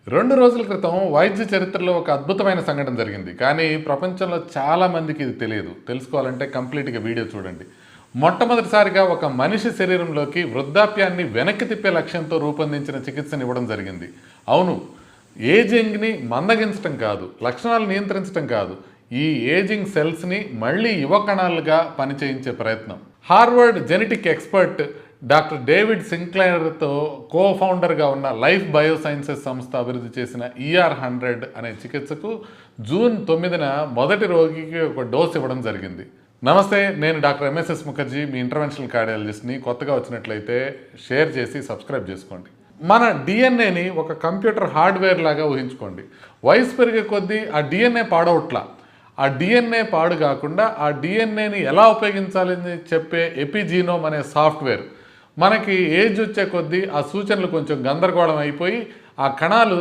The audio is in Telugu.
2 రోజుల క్రితం వైద్య చరిత్రలో ఒక అద్భుతమైన సంఘటన జరిగింది. కానీ ప్రపంచంలో చాలా మందికి ఇది తెలియదు. తెలుసుకోవాలంటే కంప్లీట్‌గా వీడియో చూడండి. మొట్టమొదటిసారిగా ఒక మనిషి శరీరంలోకి వృద్ధాప్యాన్ని వెనక్కి తిప్పే లక్ష్యంతో రూపొందించిన చికిత్సను ఇవ్వడం జరిగింది. అవును, ఏజింగ్‌ని మందగించటం కాదు, లక్షణాలు నియంత్రించటం కాదు, ఈ ఏజింగ్ సెల్స్‌ని మళ్ళీ యువ కణాలుగా పనిచేయించే ప్రయత్నం. Harvard genetic expert doctor David సింక్లైర్తో కో-ఫౌండర్గా ఉన్న లైఫ్ బయోసైన్సెస్ సంస్థ అభివృద్ధి చేసిన ER100 అనే చికిత్సకు జూన్ 9న మొదటి రోగికి ఒక డోస్ ఇవ్వడం జరిగింది. నమస్తే, నేను డాక్టర్ ఎంఎస్ఎస్ ముఖర్జీ, మీ ఇంటర్వెన్షనల్ కార్డియాలజిస్ట్ని. కొత్తగా వచ్చినట్లయితే షేర్ చేసి సబ్స్క్రైబ్ చేసుకోండి. మన డిఎన్ఏని ఒక కంప్యూటర్ హార్డ్వేర్ లాగా ఊహించుకోండి. వయసు పెరిగే కొద్దీ ఆ డిఎన్ఏ పాడవట్లా. ఆ డిఎన్ఏ పాడు కాకుండా ఆ డిఎన్ఏని ఎలా ఉపయోగించాలని చెప్పే ఎపిజీనోమ్ అనే సాఫ్ట్వేర్ మనకి ఏజ్ వచ్చే కొద్దీ ఆ సూచనలు కొంచెం గందరగోళం అయిపోయి ఆ కణాలు